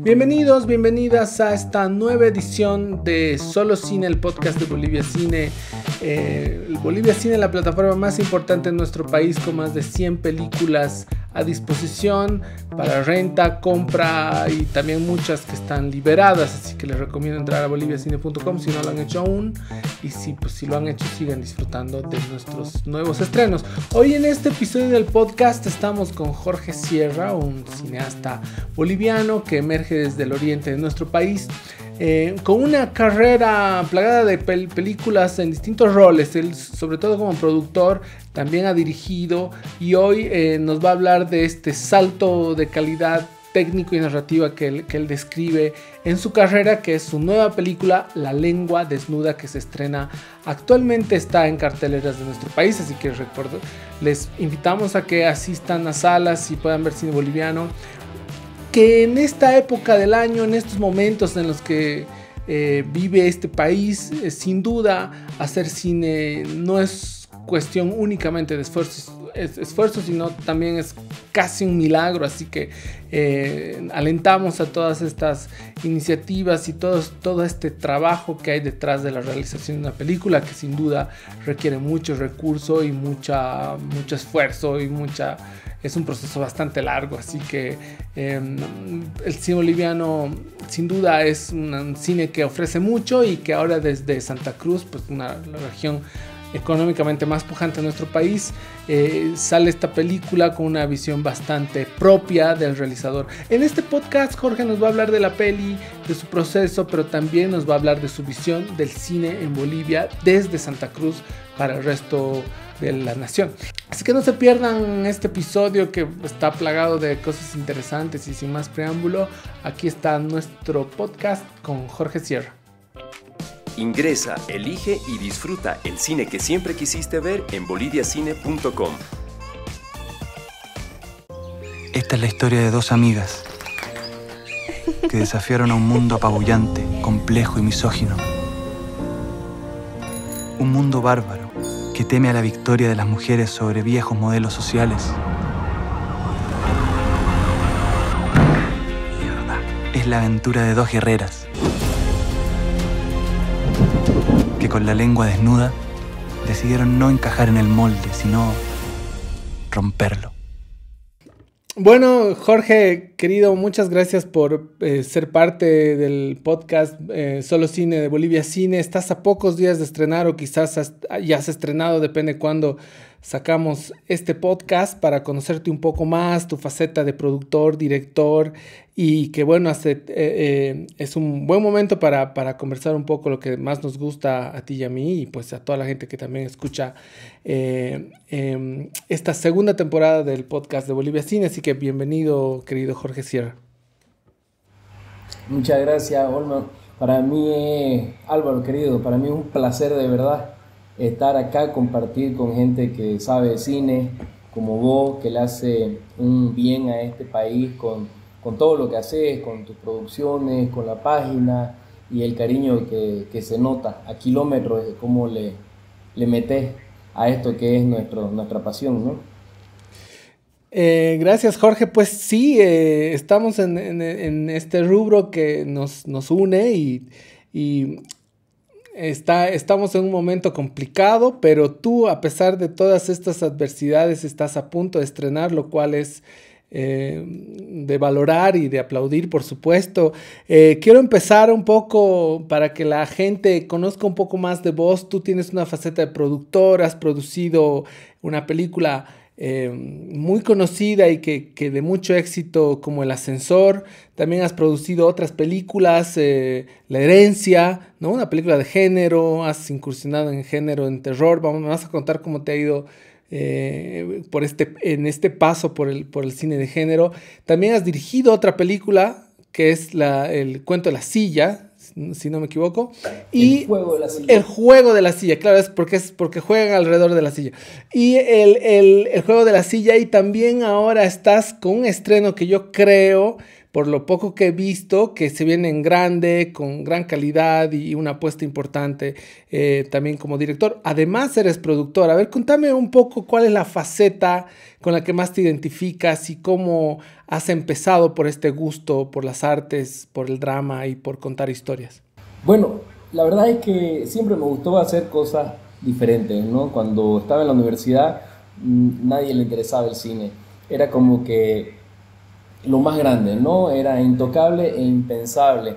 Bienvenidos, bienvenidas a esta nueva edición de Solo Cine, el podcast de Bolivia Cine. Bolivia Cine, la plataforma más importante en nuestro país, con más de 100 películas a disposición para renta, compra y también muchas que están liberadas, así que les recomiendo entrar a boliviacine.com si no lo han hecho aún, y si lo han hecho, sigan disfrutando de nuestros nuevos estrenos. Hoy en este episodio del podcast estamos con Jorge Sierra, un cineasta boliviano que emerge desde el oriente de nuestro país, con una carrera plagada de películas en distintos roles. Él, sobre todo como productor, también ha dirigido, y hoy nos va a hablar de este salto de calidad técnico y narrativa que él describe en su carrera, que es su nueva película La Lengua Desnuda, que se estrena actualmente, está en carteleras de nuestro país, así que les invitamos a que asistan a salas y puedan ver cine boliviano, que en esta época del año, en estos momentos en los que vive este país, sin duda hacer cine no es cuestión únicamente de esfuerzo, sino también es casi un milagro, así que alentamos a todas estas iniciativas y todo este trabajo que hay detrás de la realización de una película, que sin duda requiere mucho recurso y mucho esfuerzo y es un proceso bastante largo, así que el cine boliviano sin duda es un cine que ofrece mucho, y que ahora desde Santa Cruz, pues la región económicamente más pujante de nuestro país, sale esta película con una visión bastante propia del realizador. En este podcast Jorge nos va a hablar de la peli, de su proceso, pero también nos va a hablar de su visión del cine en Bolivia desde Santa Cruz para el resto de la nación. Así que no se pierdan este episodio, que está plagado de cosas interesantes, y sin más preámbulo, aquí está nuestro podcast con Jorge Sierra. Ingresa, elige y disfruta el cine que siempre quisiste ver en boliviacine.com. Esta es la historia de dos amigas que desafiaron a un mundo apabullante, complejo y misógino. Un mundo bárbaro que teme a la victoria de las mujeres sobre viejos modelos sociales. Es la aventura de dos guerreras que con la lengua desnuda decidieron no encajar en el molde, sino romperlo. Bueno, Jorge, querido, muchas gracias por ser parte del podcast Solo Cine de Bolivia Cine. Estás a pocos días de estrenar, o quizás ya has estrenado, depende cuándo sacamos este podcast, para conocerte un poco más, tu faceta de productor, director, y que bueno, es un buen momento para conversar un poco lo que más nos gusta a ti y a mí, y pues a toda la gente que también escucha esta segunda temporada del podcast de Bolivia Cine. Así que bienvenido, querido Jorge Sierra. Muchas gracias, Olman. Para mí, Álvaro, querido, para mí es un placer de verdad estar acá, compartir con gente que sabe de cine, como vos, que le hace un bien a este país con todo lo que haces, con tus producciones, con la página y el cariño que se nota a kilómetros de cómo le metes a esto que es nuestra pasión, ¿no? Gracias, Jorge. Pues sí, estamos en este rubro que nos une, y estamos en un momento complicado, pero tú, a pesar de todas estas adversidades, estás a punto de estrenar, lo cual es de valorar y de aplaudir, por supuesto. Quiero empezar un poco para que la gente conozca un poco más de vos. Tú tienes una faceta de productor, has producido una película muy conocida y que de mucho éxito, como El Ascensor. También has producido otras películas, La Herencia, ¿no? Una película de género. Has incursionado en género, en terror. Me vas a contar cómo te ha ido en este paso por el cine de género. También has dirigido otra película que es el cuento de la silla, si no me equivoco. Y el juego de la silla. El juego de la silla, claro, es porque juegan alrededor de la silla. Y el juego de la silla, y también ahora estás con un estreno que yo creo por lo poco que he visto, que se viene en grande, con gran calidad y una apuesta importante también como director. Además eres productor. A ver, contame un poco cuál es la faceta con la que más te identificas y cómo has empezado por este gusto, por las artes, por el drama y por contar historias. Bueno, la verdad es que siempre me gustó hacer cosas diferentes, ¿no? Cuando estaba en la universidad, nadie le interesaba el cine. Era como que lo más grande, ¿no? Era intocable e impensable.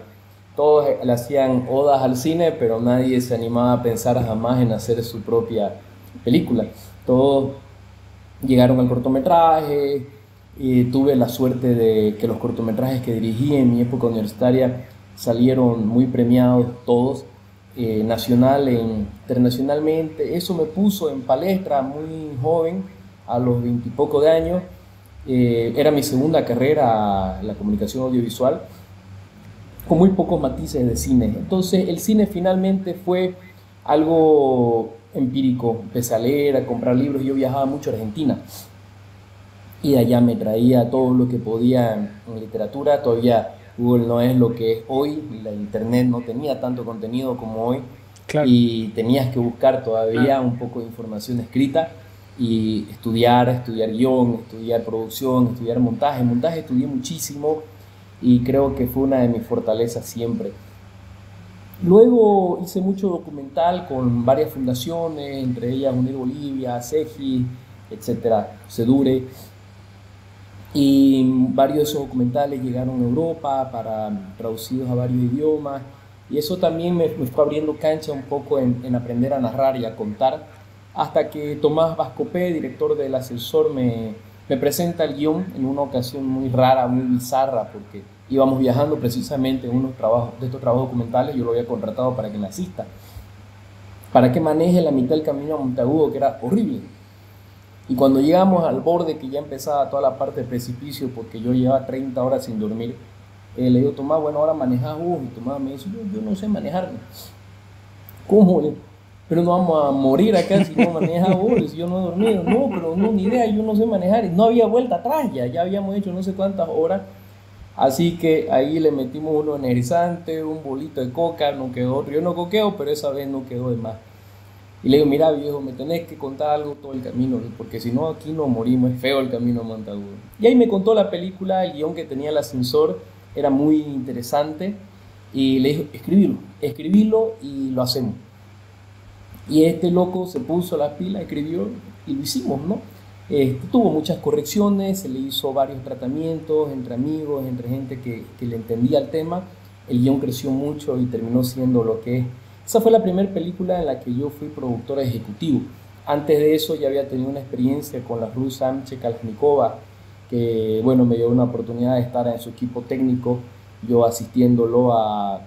Todos le hacían odas al cine, pero nadie se animaba a pensar jamás en hacer su propia película. Todos llegaron al cortometraje y tuve la suerte de que los cortometrajes que dirigí en mi época universitaria salieron muy premiados todos, nacional e internacionalmente. Eso me puso en palestra muy joven, a los 20 y poco de años. Era mi segunda carrera, la comunicación audiovisual, con muy pocos matices de cine. Entonces el cine finalmente fue algo empírico. Empecé a leer, a comprar libros. Yo viajaba mucho a Argentina y de allá me traía todo lo que podía en literatura. Todavía Google no es lo que es hoy, la internet no tenía tanto contenido como hoy, claro. Y tenías que buscar todavía un poco de información escrita y estudiar guión, estudiar producción, estudiar montaje. Montaje estudié muchísimo y creo que fue una de mis fortalezas siempre. Luego hice mucho documental con varias fundaciones, entre ellas Unir Bolivia, CEGI, etcétera, Sedure. Y varios de esos documentales llegaron a Europa traducidos a varios idiomas, y eso también me fue abriendo cancha un poco en aprender a narrar y a contar, hasta que Tomás Vascopé, director del Ascensor, me presenta el guión en una ocasión muy rara, muy bizarra, porque íbamos viajando precisamente en unos de estos trabajos documentales. Yo lo había contratado para que me asista, para que maneje la mitad del camino a Monteagudo, que era horrible. Y cuando llegamos al borde, que ya empezaba toda la parte del precipicio, porque yo llevaba 30 horas sin dormir, le digo, Tomás, bueno, ahora manejás vos. Y Tomás me dice, yo no sé manejar. ¿Cómo? Pero no vamos a morir acá si no manejas vos, si yo no he dormido. No, pero no, ni idea, yo no sé manejar. Y no había vuelta atrás, ya habíamos hecho no sé cuántas horas. Así que ahí le metimos uno energizante, un bolito de coca, no quedó otro. Yo no coqueo, pero esa vez no quedó de más. Y le digo, mira viejo, me tenés que contar algo todo el camino, porque si no aquí nos morimos, es feo el camino a Monteagudo. Y ahí me contó la película, el guión que tenía El Ascensor era muy interesante, y le dijo, escribilo y lo hacemos. Y este loco se puso las pilas, escribió y lo hicimos, ¿no? Tuvo muchas correcciones, se le hizo varios tratamientos entre amigos, entre gente que le entendía el tema. El guión creció mucho y terminó siendo lo que es. Esa fue la primera película en la que yo fui productor ejecutivo. Antes de eso ya había tenido una experiencia con la Ruth Sánchez Kalashnikova, que bueno, me dio una oportunidad de estar en su equipo técnico, yo asistiéndolo al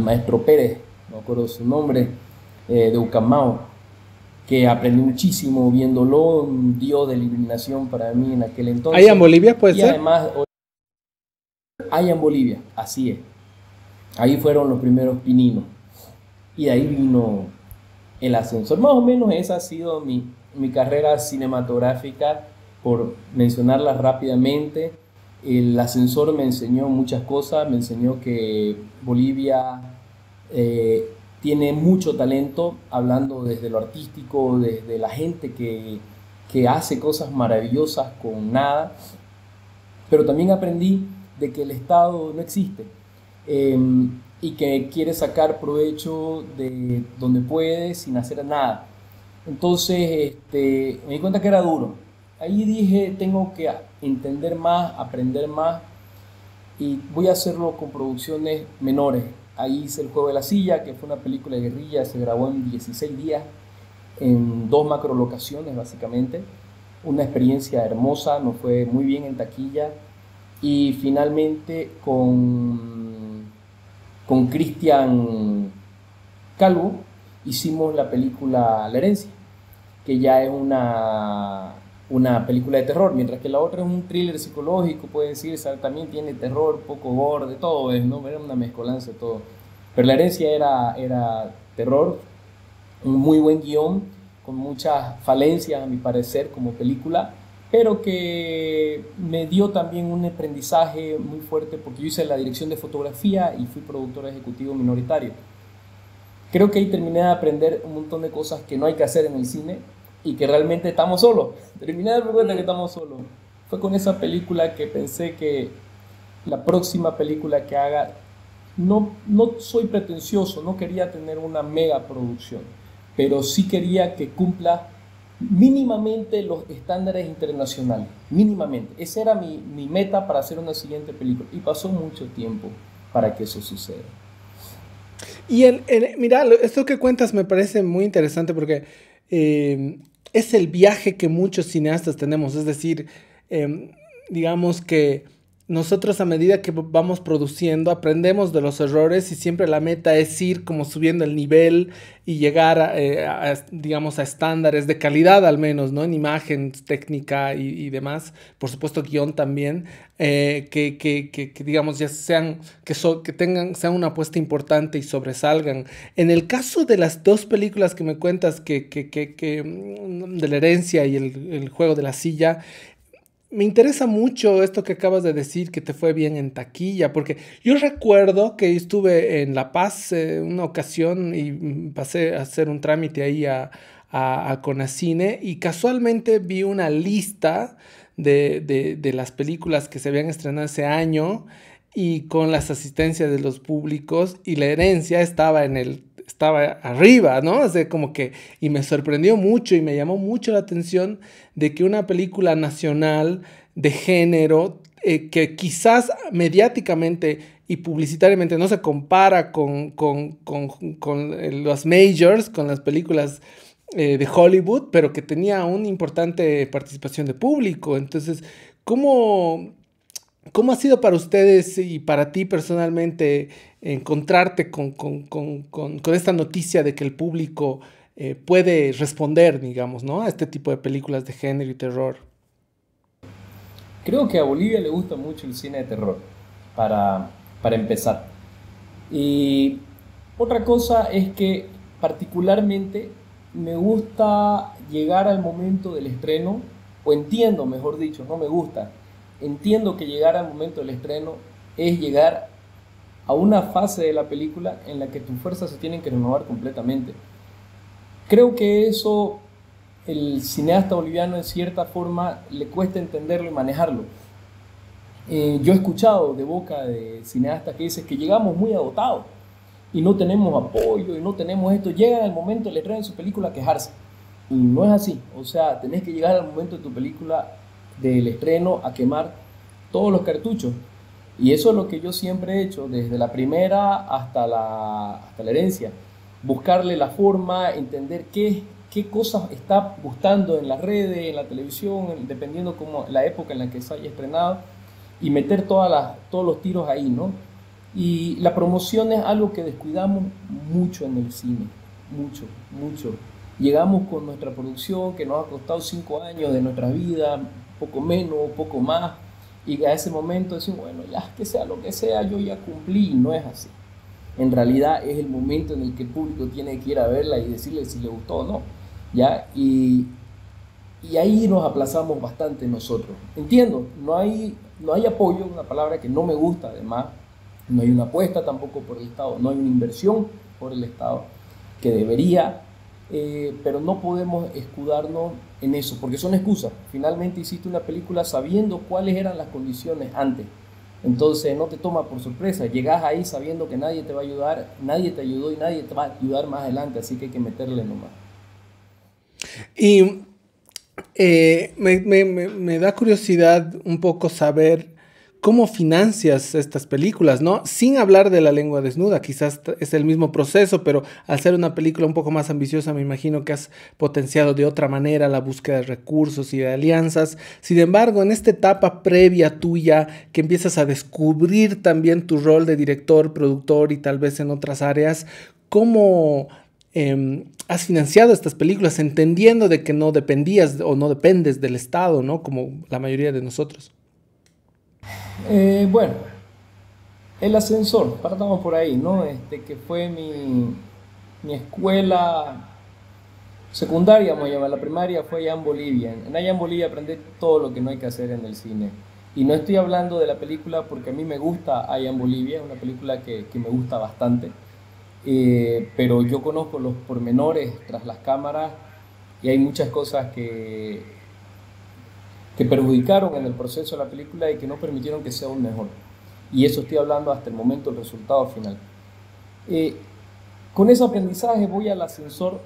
maestro Pérez, no me acuerdo su nombre, de Ucamao, que aprendí muchísimo viéndolo, un dios de la iluminación para mí en aquel entonces. ¿Ahí en Bolivia puede ser? Y además, ahí en Bolivia, así es. Ahí fueron los primeros pininos. Y de ahí vino El Ascensor. Más o menos esa ha sido mi carrera cinematográfica, por mencionarla rápidamente. El Ascensor me enseñó muchas cosas. Me enseñó que Bolivia tiene mucho talento, hablando desde lo artístico, desde la gente que hace cosas maravillosas con nada. Pero también aprendí de que el Estado no existe. Y que quiere sacar provecho de donde puede sin hacer nada. Entonces me di cuenta que era duro. Ahí dije, tengo que entender más, aprender más, y voy a hacerlo con producciones menores. Ahí hice El Juego de la Silla, que fue una película de guerrilla, se grabó en 16 días, en 2 macrolocaciones básicamente. Una experiencia hermosa, nos fue muy bien en taquilla. Y finalmente con Cristian Calvo hicimos la película La Herencia, que ya es una película de terror, mientras que la otra es un thriller psicológico, puede decirse, también tiene terror, poco gore, de todo, ¿no? Era una mezcolanza de todo. Pero La Herencia era terror, un muy buen guión, con muchas falencias a mi parecer como película, pero que me dio también un aprendizaje muy fuerte porque yo hice la dirección de fotografía y fui productor ejecutivo minoritario. Creo que ahí terminé de aprender un montón de cosas que no hay que hacer en el cine y que realmente estamos solos. Terminé de darme cuenta que estamos solos. Fue con esa película que pensé que la próxima película que haga, no soy pretencioso, no quería tener una mega producción, pero sí quería que cumpla mínimamente los estándares internacionales, mínimamente. Esa era mi meta para hacer una siguiente película y pasó mucho tiempo para que eso suceda. Y mira, esto que cuentas me parece muy interesante porque es el viaje que muchos cineastas tenemos, es decir, digamos que nosotros a medida que vamos produciendo aprendemos de los errores y siempre la meta es ir como subiendo el nivel y llegar digamos a estándares de calidad al menos, ¿no? En imagen, técnica y demás, por supuesto guión también, que digamos ya sean sean una apuesta importante y sobresalgan. En el caso de las dos películas que me cuentas de la herencia y el juego de la silla, me interesa mucho esto que acabas de decir, que te fue bien en taquilla, porque yo recuerdo que estuve en La Paz una ocasión y pasé a hacer un trámite ahí a Conacine y casualmente vi una lista de las películas que se habían estrenado ese año y con las asistencias de los públicos y La Herencia estaba arriba, ¿no? O sea, como que, y me sorprendió mucho y me llamó mucho la atención de que una película nacional de género que quizás mediáticamente y publicitariamente no se compara con los majors, con las películas de Hollywood, pero que tenía una importante participación de público. Entonces, ¿cómo ha sido para ustedes y para ti personalmente encontrarte con esta noticia de que el público puede responder, digamos, ¿no? A este tipo de películas de género y terror? Creo que a Bolivia le gusta mucho el cine de terror, para empezar. Y otra cosa es que particularmente me gusta llegar al momento del estreno, o entiendo, mejor dicho, no me gusta. Entiendo que llegar al momento del estreno es llegar a una fase de la película en la que tus fuerzas se tienen que renovar completamente. Creo que eso el cineasta boliviano en cierta forma le cuesta entenderlo y manejarlo. Yo he escuchado de boca de cineastas que dicen que llegamos muy agotados y no tenemos apoyo y no tenemos esto. Llegan al momento del estreno de su película a quejarse. Y no es así. O sea, tenés que llegar al momento de tu película del estreno a quemar todos los cartuchos. Y eso es lo que yo siempre he hecho, desde la primera hasta la herencia. Buscarle la forma, entender qué cosas está gustando en las redes, en la televisión, dependiendo como la época en la que se haya estrenado, y meter todos los tiros ahí, ¿no? Y la promoción es algo que descuidamos mucho en el cine, mucho, mucho. Llegamos con nuestra producción que nos ha costado 5 años de nuestra vida, poco menos, poco más, y a ese momento decimos, bueno, ya que sea lo que sea, yo ya cumplí. No es así. En realidad es el momento en el que el público tiene que ir a verla y decirle si le gustó o no, ¿ya? Y ahí nos aplazamos bastante nosotros. Entiendo, no hay apoyo, una palabra que no me gusta, además, no hay una apuesta tampoco por el Estado, no hay una inversión por el Estado que debería, pero no podemos escudarnos en eso, porque son excusas. Finalmente hiciste una película sabiendo cuáles eran las condiciones antes, entonces no te toma por sorpresa, llegas ahí sabiendo que nadie te va a ayudar, nadie te ayudó y nadie te va a ayudar más adelante, así que hay que meterle nomás. Y me da curiosidad un poco saber cómo financias estas películas, ¿no? Sin hablar de La lengua desnuda, quizás es el mismo proceso, pero al ser una película un poco más ambiciosa, me imagino que has potenciado de otra manera la búsqueda de recursos y de alianzas. Sin embargo, en esta etapa previa tuya, que empiezas a descubrir también tu rol de director, productor y tal vez en otras áreas, ¿cómo has financiado estas películas entendiendo de que no dependías o no dependes del Estado, ¿no? Como la mayoría de nosotros? Bueno, el ascensor, partamos por ahí, ¿no? Que fue mi escuela secundaria, vamos a llamar, la primaria fue allá en Bolivia. Allá en Bolivia aprendí todo lo que no hay que hacer en el cine. Y no estoy hablando de la película porque a mí me gusta Allá en Bolivia, es una película que me gusta bastante, pero yo conozco los pormenores tras las cámaras y hay muchas cosas que perjudicaron en el proceso de la película y que no permitieron que sea un mejor. Y eso estoy hablando hasta el momento del resultado final. Con ese aprendizaje voy al ascensor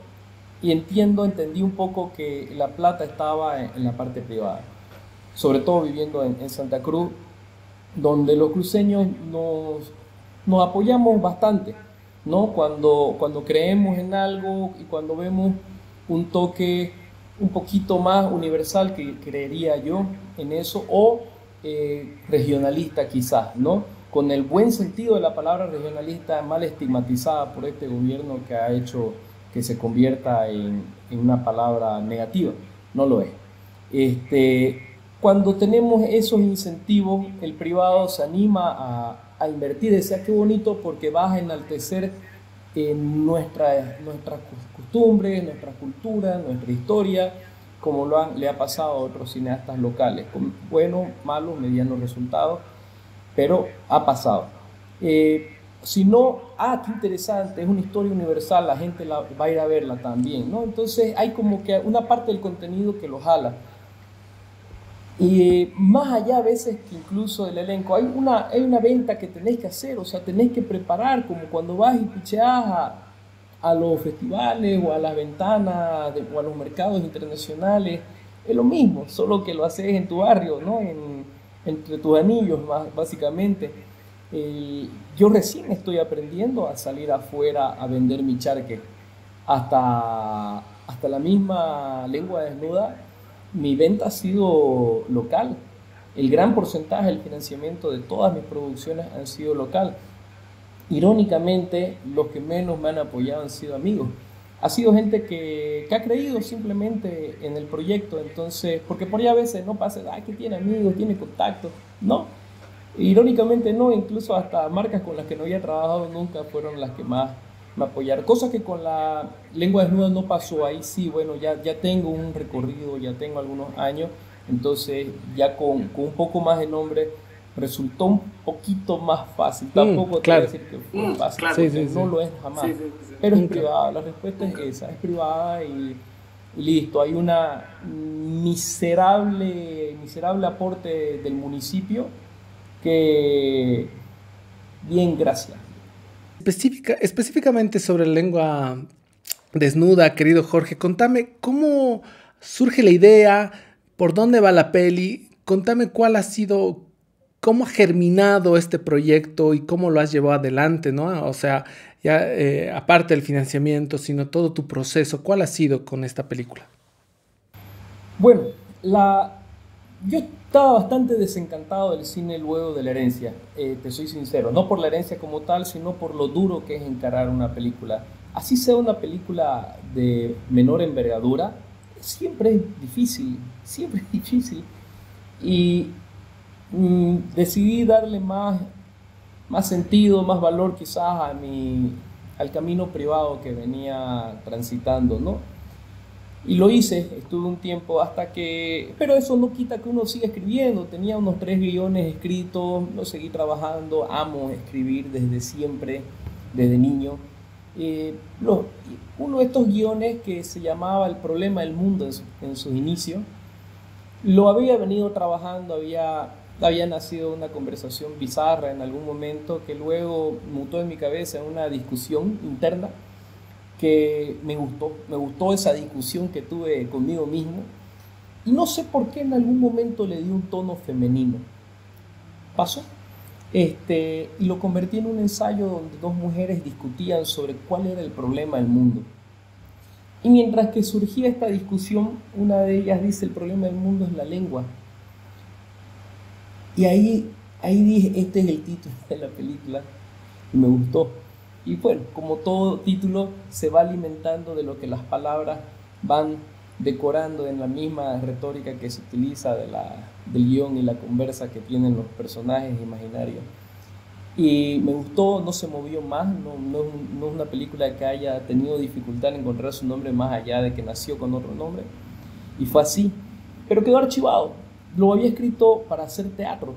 y entendí un poco que la plata estaba en la parte privada, sobre todo viviendo en Santa Cruz, donde los cruceños nos apoyamos bastante, ¿no? Cuando creemos en algo y cuando vemos un toque un poquito más universal, que creería yo en eso, o regionalista quizás, ¿no? Con el buen sentido de la palabra regionalista, mal estigmatizada por este gobierno que ha hecho que se convierta en una palabra negativa. No lo es. Cuando tenemos esos incentivos, el privado se anima a invertir. Decía, qué bonito, porque vas a enaltecer nuestras costumbres, nuestra cultura, nuestra historia, como le ha pasado a otros cineastas locales, con buenos, malos, medianos resultados, pero ha pasado. Si no, qué interesante, es una historia universal, la gente va a ir a verla también, ¿no? Entonces hay como que una parte del contenido que lo jala. Y más allá a veces que incluso del elenco, hay una venta que tenés que hacer, o sea, tenés que preparar, como cuando vas y picheás a los festivales o a las ventanas o a los mercados internacionales, es lo mismo, solo que lo haces en tu barrio, ¿no? Entre tus anillos, básicamente. Yo recién estoy aprendiendo a salir afuera a vender mi charque. Hasta la misma Lengua Desnuda, mi venta ha sido local. El gran porcentaje del financiamiento de todas mis producciones han sido local. Irónicamente, los que menos me han apoyado han sido amigos. Ha sido gente que ha creído simplemente en el proyecto. Entonces, porque por ahí a veces no pasa, que tiene amigos, tiene contactos. No, irónicamente no, incluso hasta marcas con las que no había trabajado nunca fueron las que más me apoyaron. Cosa que con la Lengua Desnuda no pasó. Ahí sí, bueno, ya tengo un recorrido, ya tengo algunos años, entonces ya con un poco más de nombre resultó un poquito más fácil. Tampoco te voy a decir que fue fácil, porque no lo es jamás. Pero es privada, la respuesta es esa, es privada y listo. Hay una miserable aporte del municipio que, bien, gracias. Específicamente sobre Lengua Desnuda, querido Jorge, contame cómo surge la idea, por dónde va la peli, contame cuál ha sido, cómo ha germinado este proyecto y cómo lo has llevado adelante, ¿no? O sea, ya aparte del financiamiento, sino todo tu proceso, ¿cuál ha sido con esta película? Bueno, yo estaba bastante desencantado del cine luego de La Herencia, te soy sincero, no por La Herencia como tal, sino por lo duro que es encarar una película. Así sea una película de menor envergadura, siempre es difícil, y decidí darle más sentido, más valor quizás al camino privado que venía transitando, ¿no? Y lo hice, estuve un tiempo pero eso no quita que uno siga escribiendo. Tenía unos 3 guiones escritos, lo seguí trabajando, amo escribir desde siempre, desde niño. Uno de estos guiones que se llamaba El problema del mundo en sus inicios, lo había venido trabajando, había nacido una conversación bizarra en algún momento que luego mutó en mi cabeza en una discusión interna que me gustó esa discusión que tuve conmigo mismo, y no sé por qué en algún momento le di un tono femenino. Pasó. Y lo convertí en un ensayo donde 2 mujeres discutían sobre cuál era el problema del mundo. Y mientras que surgía esta discusión, una de ellas dice: el problema del mundo es la lengua. Y ahí dije, este es el título de la película, y me gustó. Y bueno, como todo título, se va alimentando de lo que las palabras van decorando en la misma retórica que se utiliza del guión y la conversa que tienen los personajes imaginarios. Y me gustó, no se movió más, no es una película que haya tenido dificultad en encontrar su nombre más allá de que nació con otro nombre. Y fue así. Pero quedó archivado. Lo había escrito para hacer teatro.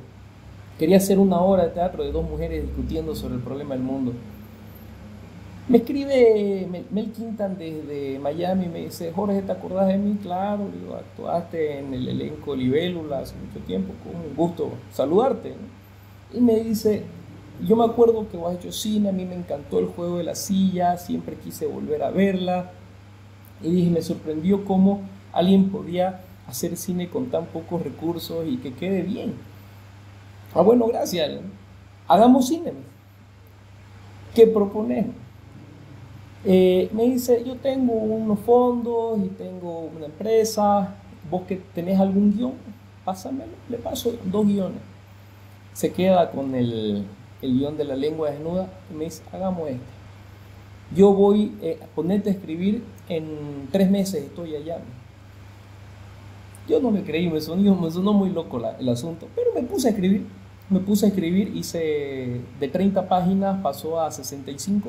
Quería hacer una obra de teatro de dos mujeres discutiendo sobre el problema del mundo. Me escribe Mel Quintan desde Miami y me dice: Jorge, ¿te acordás de mí? Claro, digo, actuaste en el elenco Libélula hace mucho tiempo, con un gusto saludarte, ¿no? Y me dice: yo me acuerdo que vos has hecho cine, a mí me encantó El juego de la silla, siempre quise volver a verla. Y dije, me sorprendió cómo alguien podía hacer cine con tan pocos recursos y que quede bien. Ah, bueno, gracias. Hagamos cine. ¿Qué propones? Me dice, yo tengo unos fondos y tengo una empresa. ¿Vos que tenés algún guión? Pásamelo. Le paso 2 guiones. Se queda con el guión de La lengua desnuda y me dice, hagamos este. Yo voy a ponerte a escribir en 3 meses, estoy allá. Yo no me creí, me sonó muy loco el asunto, pero me puse a escribir, hice de 30 páginas, pasó a 65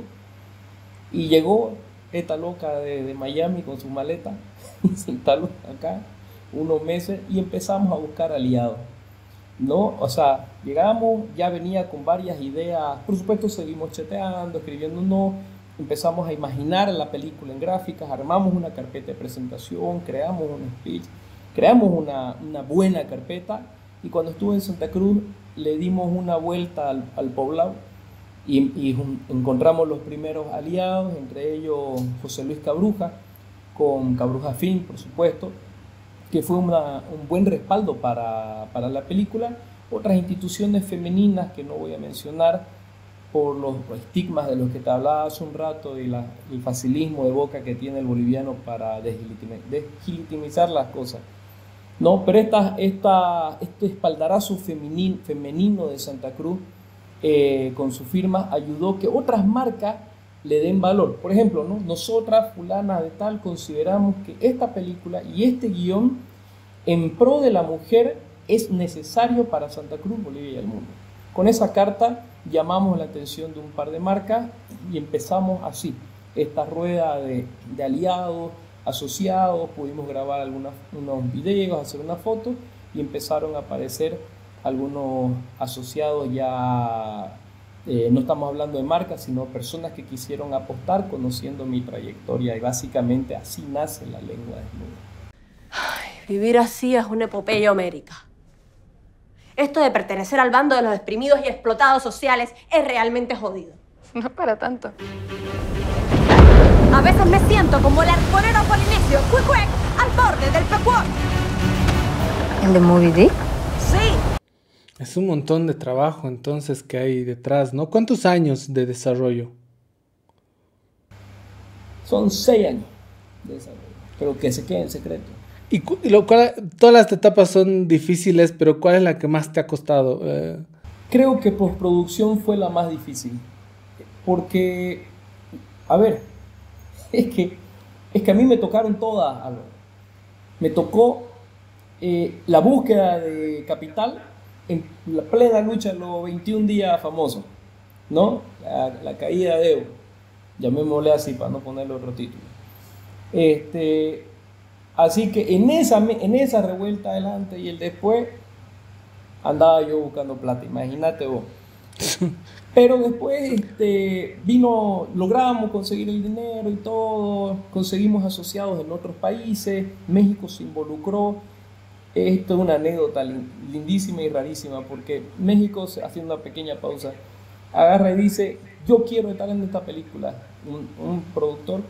y llegó esta loca de Miami con su maleta, se instaló acá unos meses y empezamos a buscar aliados, ¿no? O sea, llegamos, ya venía con varias ideas, por supuesto seguimos chateando, escribiendo, empezamos a imaginar la película en gráficas, armamos una carpeta de presentación, creamos un speech, creamos una buena carpeta y cuando estuve en Santa Cruz le dimos una vuelta al poblado y encontramos los primeros aliados, entre ellos José Luis Cabruja, con Cabruja Film, por supuesto, que fue un buen respaldo para la película. Otras instituciones femeninas que no voy a mencionar por los estigmas de los que te hablaba hace un rato y el facilismo de boca que tiene el boliviano para deslegitimizar las cosas. No, pero este espaldarazo femenino de Santa Cruz con su firma ayudó que otras marcas le den valor. Por ejemplo, ¿no? Nosotras, fulana de tal, consideramos que esta película y este guión en pro de la mujer es necesario para Santa Cruz, Bolivia y el mundo. Con esa carta llamamos la atención de un par de marcas y empezamos así, esta rueda de aliados, asociados, pudimos grabar unos videos, hacer una foto y empezaron a aparecer algunos asociados ya, no estamos hablando de marcas, sino personas que quisieron apostar conociendo mi trayectoria y básicamente así nace La lengua desnuda. Ay, vivir así es una epopeya homérica. Esto de pertenecer al bando de los exprimidos y explotados sociales es realmente jodido. No para tanto. A veces me siento como el arconero polinesio, cuicuec, al borde del pecuón. ¿El de Moby Dick? Sí. Es un montón de trabajo entonces que hay detrás, ¿no? ¿Cuántos años de desarrollo? Son 6 años de desarrollo, pero que se quede en secreto. Y todas las etapas son difíciles, pero ¿cuál es la que más te ha costado? Creo que postproducción fue la más difícil, porque, a ver, es que a mí me tocaron todas, Álvaro. Me tocó la búsqueda de capital en la plena lucha de los 21 días famosos, ¿no? La caída de Evo, llamémosle así para no ponerle otro título. Así que en esa revuelta adelante y el después andaba yo buscando plata, imagínate vos. Pero después logramos conseguir el dinero y todo, conseguimos asociados en otros países, México se involucró. Esto es una anécdota lindísima y rarísima porque México, haciendo una pequeña pausa, agarra y dice, yo quiero estar en esta película, un productor,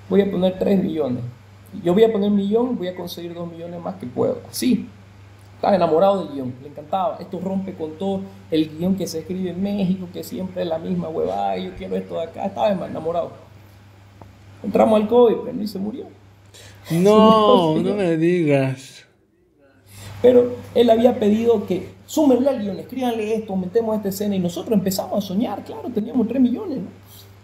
voy a poner 3 millones. Yo voy a poner 1 millón, voy a conseguir 2 millones más que puedo. Así, estaba enamorado del guión, le encantaba. Esto rompe con todo el guión que se escribe en México, que siempre es la misma huevada, yo quiero esto de acá. Estaba enamorado. Entramos al COVID, pero y se murió. No, no me digas. Pero él había pedido que súmenle al guión, escríbanle esto, metemos esta escena y nosotros empezamos a soñar, claro, teníamos 3 millones, ¿no?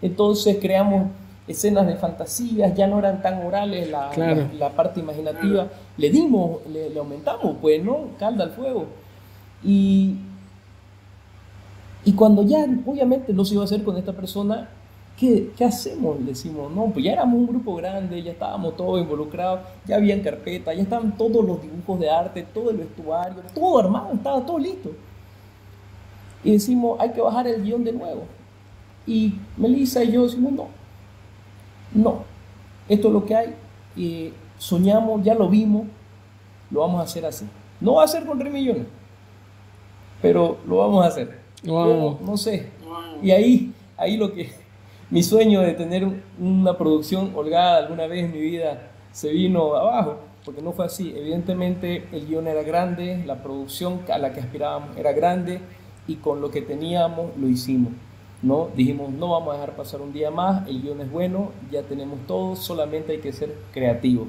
Entonces creamos escenas de fantasías, ya no eran tan orales la parte imaginativa, le aumentamos, pues, ¿no? Calda al fuego. Y Y cuando ya obviamente no se iba a hacer con esta persona, ¿qué hacemos? Decimos, no, pues ya éramos un grupo grande, ya estábamos todos involucrados, ya habían carpetas, ya estaban todos los dibujos de arte, todo el vestuario, todo armado, estaba todo listo. Y decimos, hay que bajar el guión de nuevo. Y Melissa y yo decimos, no, esto es lo que hay, y soñamos, ya lo vimos, lo vamos a hacer así. No va a ser con 3 millones, pero lo vamos a hacer. Wow. No sé. Y ahí mi sueño de tener una producción holgada alguna vez en mi vida se vino abajo, porque no fue así. Evidentemente el guión era grande, la producción a la que aspirábamos era grande, y con lo que teníamos lo hicimos, ¿no? Dijimos, no vamos a dejar pasar un día más, el guión es bueno, ya tenemos todo, solamente hay que ser creativos.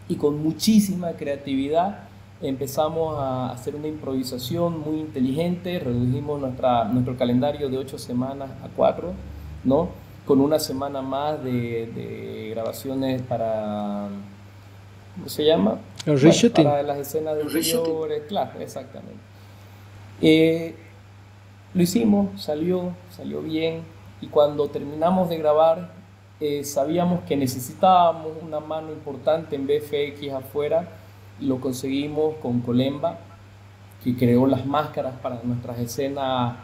Y con muchísima creatividad empezamos a hacer una improvisación muy inteligente, redujimos nuestro calendario de 8 semanas a 4, ¿no? Con una semana más de grabaciones para, ¿cómo se llama? El reshooting. Para las escenas de interiores, claro, exactamente. Lo hicimos, salió bien, y cuando terminamos de grabar sabíamos que necesitábamos una mano importante en VFX afuera, y lo conseguimos con Colemba, que creó las máscaras para nuestras escenas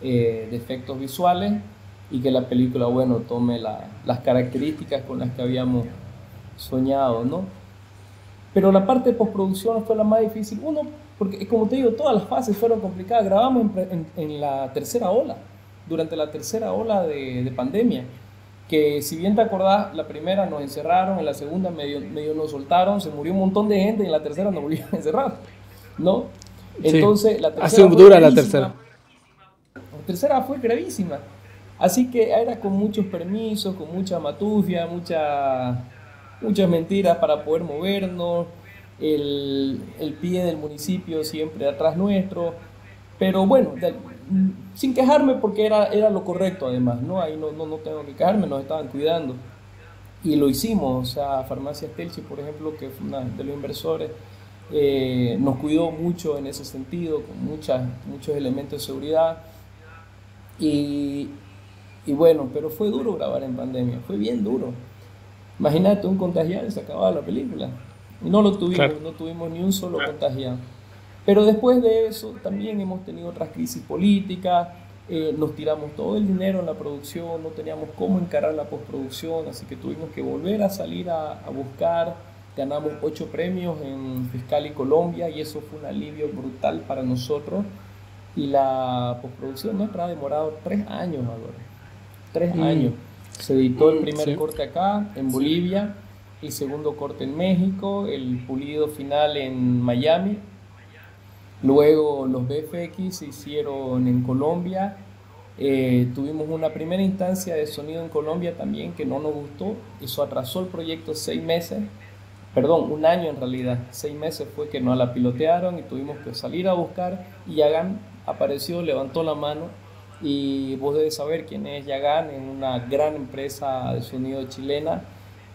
de efectos visuales, y que la película, bueno, tome las características con las que habíamos soñado, ¿no? Pero la parte de postproducción fue la más difícil. Uno, porque como te digo, todas las fases fueron complicadas. Grabamos en la tercera ola, durante la tercera ola de pandemia, que si bien te acordás, la primera nos encerraron, en la segunda medio nos soltaron, se murió un montón de gente, y en la tercera nos volvieron a encerrar, ¿no? Entonces, sí, la tercera fue dura la tercera. La tercera fue gravísima. Así que era con muchos permisos, con mucha matufia, muchas mentiras para poder movernos, el pie del municipio siempre atrás nuestro, pero bueno, sin quejarme, porque era lo correcto además, ¿no? Ahí no tengo que quejarme, nos estaban cuidando y lo hicimos. O sea, Farmacias Telchi, por ejemplo, que fue una de los inversores, nos cuidó mucho en ese sentido, con muchos elementos de seguridad, y bueno, pero fue duro grabar en pandemia, fue bien duro. Imagínate, un contagiado y se acababa la película. Y no lo tuvimos, claro. No tuvimos ni un solo contagiado. Pero después de eso también hemos tenido otras crisis políticas, nos tiramos todo el dinero en la producción, no teníamos cómo encarar la postproducción, así que tuvimos que volver a salir a buscar. Ganamos 8 premios en Fiscal y Colombia, y eso fue un alivio brutal para nosotros. Y la postproducción nuestra ha demorado 3 años ahora. 3 años. Se editó el primer corte acá, en Bolivia, el segundo corte en México, el pulido final en Miami. Luego los VFX se hicieron en Colombia. Tuvimos una primera instancia de sonido en Colombia también que no nos gustó. Eso atrasó el proyecto 6 meses. Perdón, 1 año en realidad. 6 meses fue que no la pilotearon y tuvimos que salir a buscar. Y Yagan apareció, levantó la mano. Y vos debes saber quién es Yagan, es una gran empresa de sonido chilena,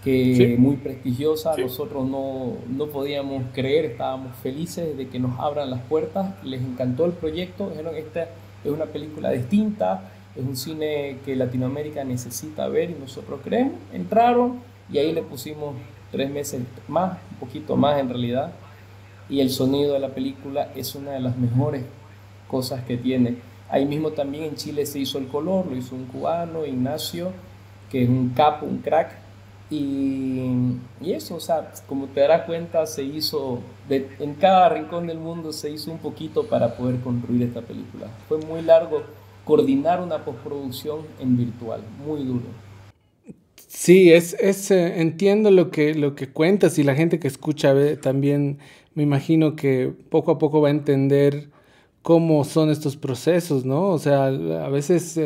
que sí, muy prestigiosa. Sí. Nosotros no podíamos creer, estábamos felices de que nos abran las puertas. Les encantó el proyecto, dijeron, esta es una película distinta, es un cine que Latinoamérica necesita ver y nosotros creemos. Entraron y ahí le pusimos 3 meses más, un poquito más en realidad, y el sonido de la película es una de las mejores cosas que tiene. Ahí mismo también en Chile se hizo el color, lo hizo un cubano, Ignacio, que es un capo, un crack, y eso, o sea, como te darás cuenta, se hizo, en cada rincón del mundo se hizo un poquito para poder construir esta película. Fue muy largo coordinar una postproducción en virtual, muy duro. Sí, entiendo lo que cuentas, y la gente que escucha también me imagino que poco a poco va a entender cómo son estos procesos, ¿no? O sea, a veces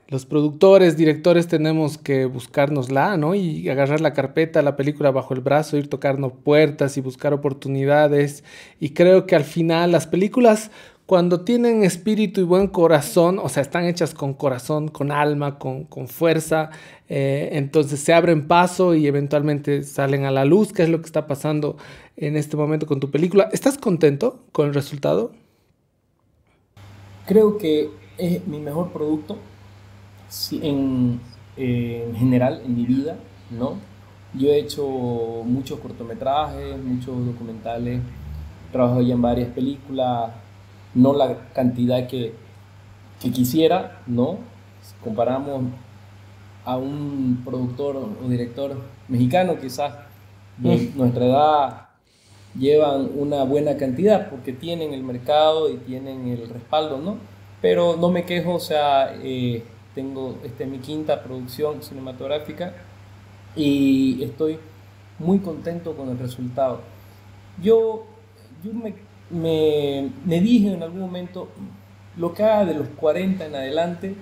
los productores, directores tenemos que buscárnosla, ¿no? Y agarrar la carpeta, la película bajo el brazo, ir tocando puertas y buscar oportunidades. Y creo que al final las películas, cuando tienen espíritu y buen corazón, o sea, están hechas con corazón, con alma, con fuerza, entonces se abren paso y eventualmente salen a la luz, que es lo que está pasando en este momento con tu película. ¿Estás contento con el resultado? Creo que es mi mejor producto en general en mi vida, ¿no? Yo he hecho muchos cortometrajes, muchos documentales, trabajo ya en varias películas, no la cantidad que quisiera, ¿no? Si comparamos a un productor o director mexicano, quizás de nuestra edad llevan una buena cantidad porque tienen el mercado y tienen el respaldo, ¿no? Pero no me quejo, o sea, tengo mi quinta producción cinematográfica y estoy muy contento con el resultado. Yo me dije en algún momento, lo que haga de los 40 en adelante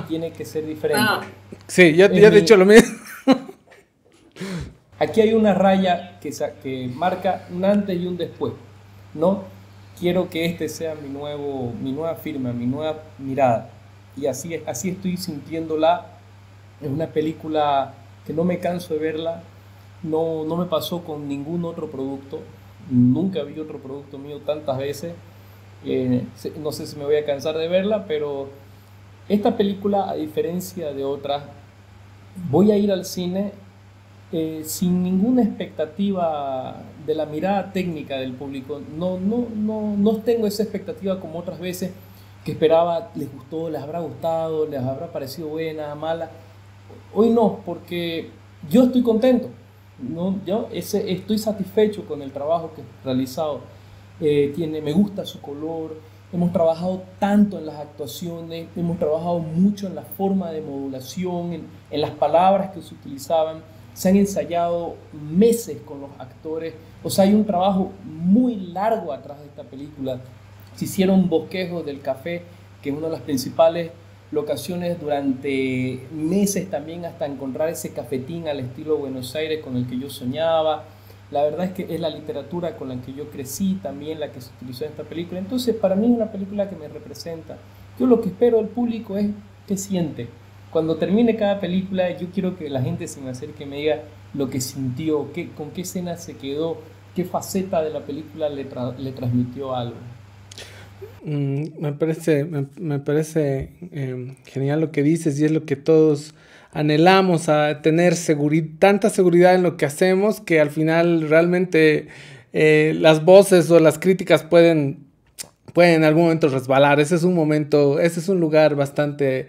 tiene que ser diferente. Sí, ya he dicho lo mismo. Aquí hay una raya que marca un antes y un después, ¿no? Quiero que este sea mi nueva firma, mi nueva mirada. Y así estoy sintiéndola. Es una película que no me canso de verla. No me pasó con ningún otro producto. Nunca vi otro producto mío tantas veces. No sé si me voy a cansar de verla, pero esta película, a diferencia de otras, voy a ir al cine sin ninguna expectativa de la mirada técnica del público. No tengo esa expectativa como otras veces que esperaba, les gustó, les habrá gustado, les habrá parecido buena, mala. Hoy no, porque yo estoy contento, ¿no? Estoy satisfecho con el trabajo que he realizado. Me gusta su color, hemos trabajado tanto en las actuaciones, hemos trabajado mucho en la forma de modulación, en las palabras que se utilizaban, se han ensayado meses con los actores, o sea, hay un trabajo muy largo atrás de esta película. Se hicieron bosquejos del café, que es una de las principales locaciones, durante meses también, hasta encontrar ese cafetín al estilo Buenos Aires con el que yo soñaba. La verdad es que es la literatura con la que yo crecí, también la que se utilizó en esta película. Entonces, para mí es una película que me representa. Yo lo que espero del público es qué siente. Cuando termine cada película, yo quiero que la gente se me acerque y me diga lo que sintió, con qué escena se quedó, qué faceta de la película le transmitió algo. Me parece genial lo que dices, y es lo que todos anhelamos, a tener tanta seguridad en lo que hacemos, que al final realmente las voces o las críticas pueden en algún momento resbalar. Ese es un lugar bastante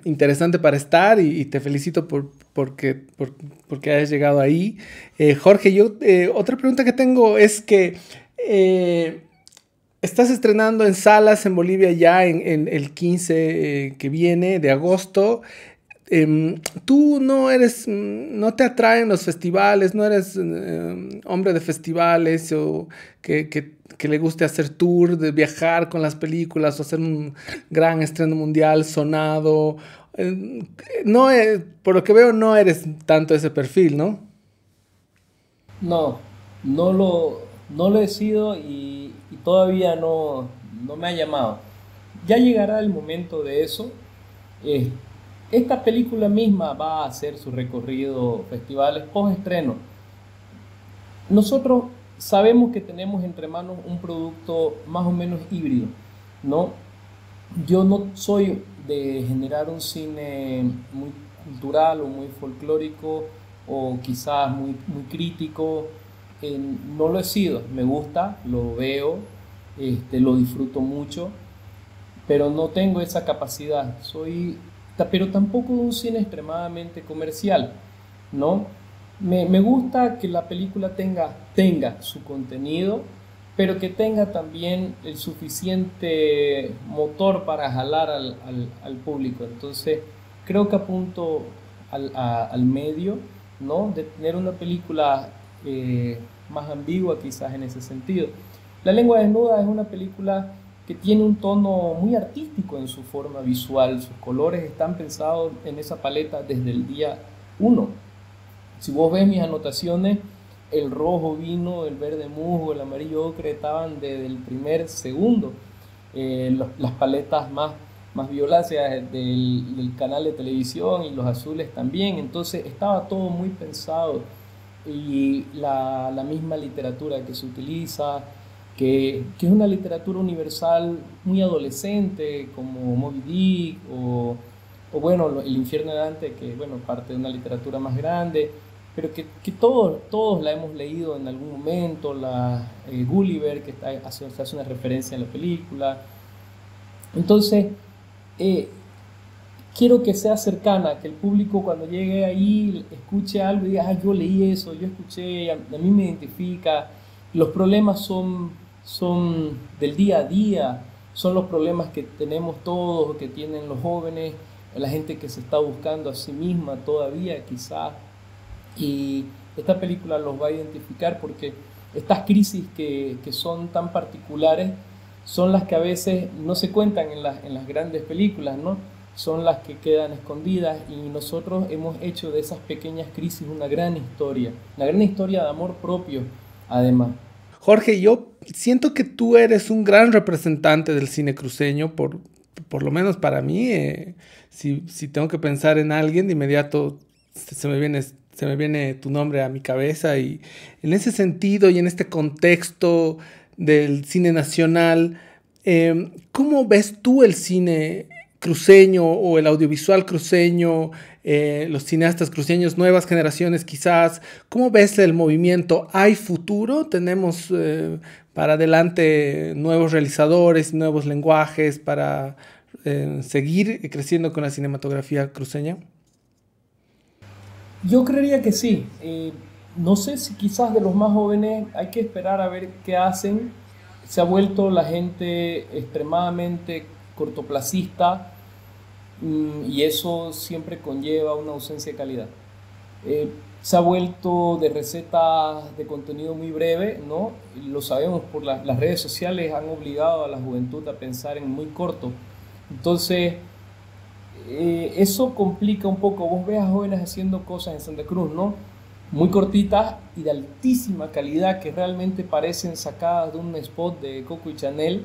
interesante para estar, y te felicito porque hayas llegado ahí. Jorge, otra pregunta que tengo es que estás estrenando en salas en Bolivia ya en el 15 que viene de agosto. Tú no te atraen los festivales, no eres hombre de festivales, o que le guste hacer tour, de viajar con las películas o hacer un gran estreno mundial sonado. Por lo que veo, no eres tanto ese perfil, ¿no? No lo he sido, y todavía no me ha llamado. Ya llegará el momento de eso. Esta película misma va a hacer su recorrido festivales post-estreno. Nosotros sabemos que tenemos entre manos un producto más o menos híbrido, ¿no? Yo no soy de generar un cine muy cultural o muy folclórico, o quizás muy crítico. No lo he sido. Me gusta, lo veo, lo disfruto mucho, pero no tengo esa capacidad. Pero tampoco un cine extremadamente comercial, ¿no? Me gusta que la película tenga su contenido, pero que tenga también el suficiente motor para jalar al público. Entonces, creo que apunto al medio, ¿no? De tener una película más ambigua, quizás, en ese sentido. La lengua desnuda es una película que tiene un tono muy artístico en su forma visual. Sus colores están pensados en esa paleta desde el día 1. Si vos ves mis anotaciones, el rojo vino, el verde musgo, el amarillo ocre estaban desde el primer segundo. Las paletas más violáceas del canal de televisión, y los azules también. Entonces estaba todo muy pensado, y la misma literatura que se utiliza, que es una literatura universal muy adolescente, como Moby Dick o bueno, El infierno de Dante, que bueno, parte de una literatura más grande, pero que todos la hemos leído en algún momento, Gulliver, que se hace una referencia en la película. Entonces, quiero que sea cercana, que el público cuando llegue ahí escuche algo y diga, yo leí eso, yo escuché, a mí me identifica. Los problemas son del día a día, son los problemas que tenemos todos, que tienen los jóvenes, la gente que se está buscando a sí misma todavía quizás. Y esta película los va a identificar porque estas crisis que son tan particulares son las que a veces no se cuentan en las grandes películas, ¿no? Son las que quedan escondidas y nosotros hemos hecho de esas pequeñas crisis una gran historia de amor propio, además. Jorge, yo siento que tú eres un gran representante del cine cruceño, por lo menos para mí. Si tengo que pensar en alguien, de inmediato se me viene tu nombre a mi cabeza, y en ese sentido y en este contexto del cine nacional, ¿cómo ves tú el cine cruceño o el audiovisual cruceño, los cineastas cruceños, nuevas generaciones quizás? ¿Cómo ves el movimiento? ¿Hay futuro? ¿Tenemos para adelante nuevos realizadores, nuevos lenguajes para seguir creciendo con la cinematografía cruceña? Yo creería que sí. No sé si quizás de los más jóvenes hay que esperar a ver qué hacen. Se ha vuelto la gente extremadamente cortoplacista y eso siempre conlleva una ausencia de calidad. Se ha vuelto de recetas de contenido muy breve, ¿no? Lo sabemos, por las redes sociales han obligado a la juventud a pensar en muy corto. Entonces, eso complica un poco. Vos ves a jóvenes haciendo cosas en Santa Cruz, ¿no? Muy cortitas y de altísima calidad, que realmente parecen sacadas de un spot de Coco y Chanel,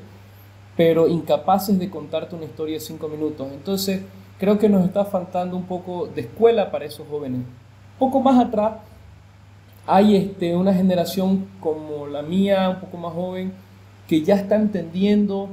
pero incapaces de contarte una historia de 5 minutos. Entonces, creo que nos está faltando un poco de escuela para esos jóvenes. Poco más atrás, hay una generación como la mía, un poco más joven, que ya está entendiendo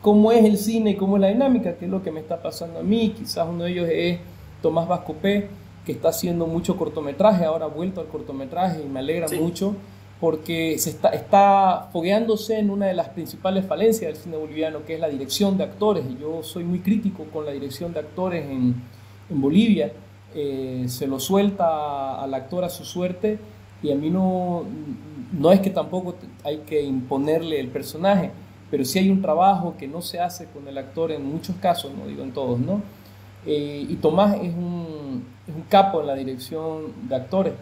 cómo es el cine, cómo es la dinámica, que es lo que me está pasando a mí. Quizás uno de ellos es Tomás Vascopé, que está haciendo mucho cortometraje, ahora ha vuelto al cortometraje y me alegra mucho, porque está fogueándose en una de las principales falencias del cine boliviano, que es la dirección de actores. Y yo soy muy crítico con la dirección de actores en Bolivia. Se lo suelta al actor a su suerte, y a mí no es que tampoco hay que imponerle el personaje, pero sí hay un trabajo que no se hace con el actor en muchos casos, no digo en todos, ¿no? Y Tomás es un capo en la dirección de actores.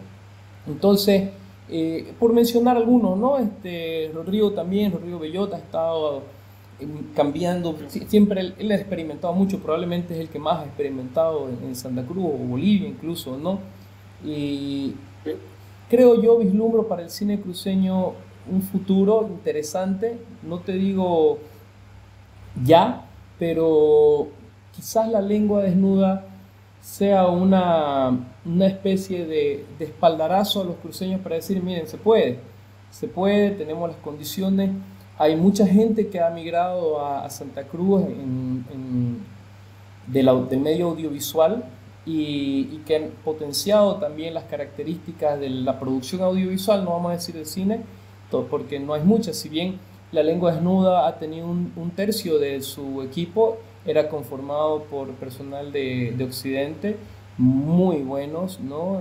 Entonces, por mencionar algunos, ¿no? Rodrigo Bellota ha estado cambiando, siempre él ha experimentado mucho, probablemente es el que más ha experimentado en Santa Cruz o Bolivia incluso, ¿no? Y creo yo, vislumbro para el cine cruceño un futuro interesante, no te digo ya, pero quizás La lengua desnuda sea una especie de espaldarazo a los cruceños para decir, miren, se puede, tenemos las condiciones. Hay mucha gente que ha migrado a Santa Cruz del medio audiovisual y que han potenciado también las características de la producción audiovisual, no vamos a decir del cine, porque no hay muchas. Si bien La lengua desnuda ha tenido un tercio de su equipo, era conformado por personal de Occidente, muy buenos, ¿no?